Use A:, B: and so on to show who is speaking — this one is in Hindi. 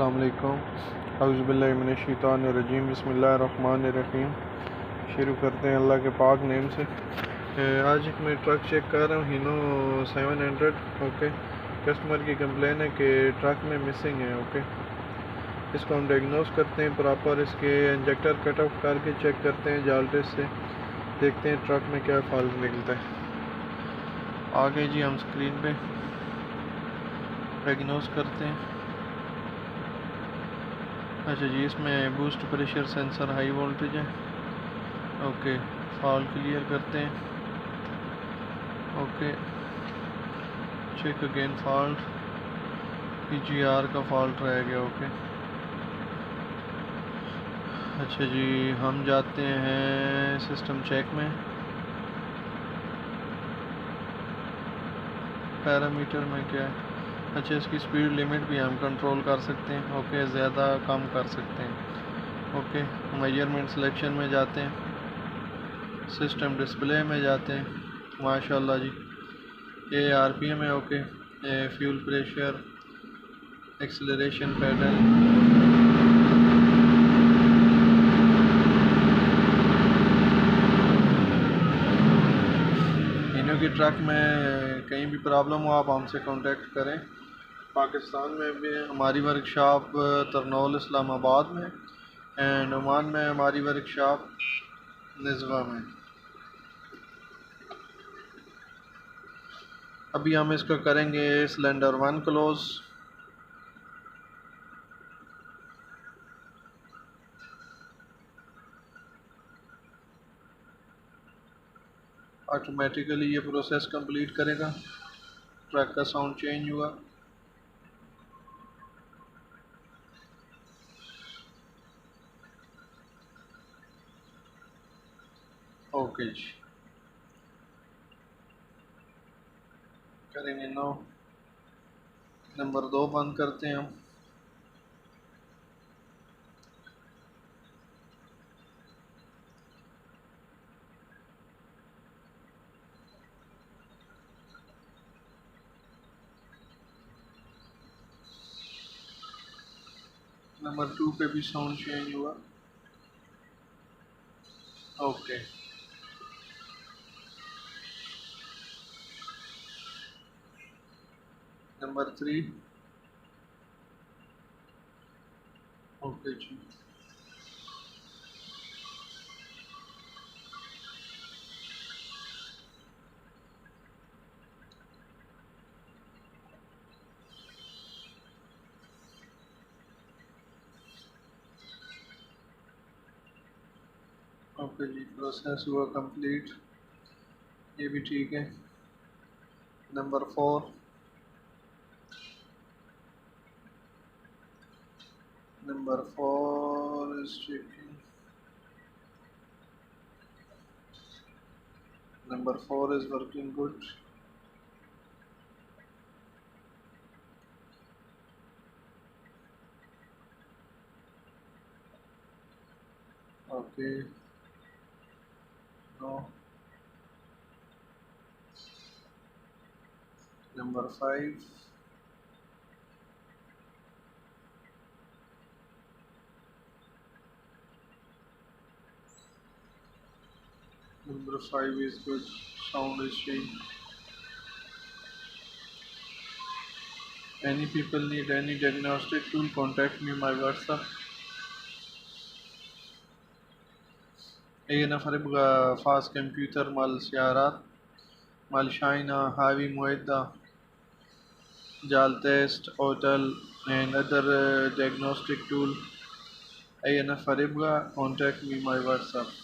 A: अस्सलाम वालेकुम। औज़ु बिल्लाहि मिनश्शैतानिर्रजीम। बिस्मिल्लाहिर्रहमानिर्रहीम। शुरू करते हैं अल्लाह के पाक नेम से। आज एक मैं ट्रक चेक कर रहा हूँ, हीनो 700। ओके, कस्टमर की कंप्लेन है कि ट्रक में मिसिंग है। ओके, इसको हम डायग्नोस करते हैं प्रॉपर, इसके इंजेक्टर कट ऑफ करके चेक करते हैं जाल्टेस्ट से, देखते हैं ट्रक में क्या फॉल्ट निकलता है। आगे जी हम स्क्रीन पे डायग्नोस करते हैं। अच्छा जी, इसमें boost pressure sensor high voltage है। ओके, फॉल्ट क्लियर करते हैं। Okay, check again fault, PGR का फॉल्ट रह गया। ओके, अच्छा जी हम जाते हैं सिस्टम चेक में, पैरामीटर में क्या है। अच्छा, इसकी स्पीड लिमिट भी हम कंट्रोल कर सकते हैं। ओके, ज़्यादा कम कर सकते हैं। ओके, मेजरमेंट सिलेक्शन में जाते हैं, सिस्टम डिस्प्ले में जाते हैं। माशाल्लाह जी, ये आरपीएम है। ओके, ये फ्यूल प्रेशर, एक्सेलरेशन पैडल, हिनो की ट्रक में कहीं भी प्रॉब्लम हो आप हमसे कांटेक्ट करें। पाकिस्तान में भी हमारी वर्कशॉप tarnol इस्लामाबाद में, एंड ओमान में हमारी वर्कशॉप निजवा में। अभी हम इसका करेंगे सिलेंडर 1 क्लोज। ऑटोमेटिकली ये प्रोसेस कंप्लीट करेगा। ट्रक का साउंड चेंज हुआ। ओके जी, करेंगे नो। नंबर 2 बंद करते हैं हम। नंबर 2 पे भी साउंड चेंज हुआ। Okay, number 3। ओके जी, ओके जी, प्रोसेस हुआ कंप्लीट, ये भी ठीक है। Number 4। Number 4 is checking. Number 4 is working good. Okay, no. Number 5. Number 5 is good. Sound is changed. Any people need any diagnostic tool, contact me my WhatsApp. Eng Nafees fast computer mal siyarat, mal China, heavy muedda, Jaltest, hotel and other diagnostic tool. Eng Nafees contact me my WhatsApp.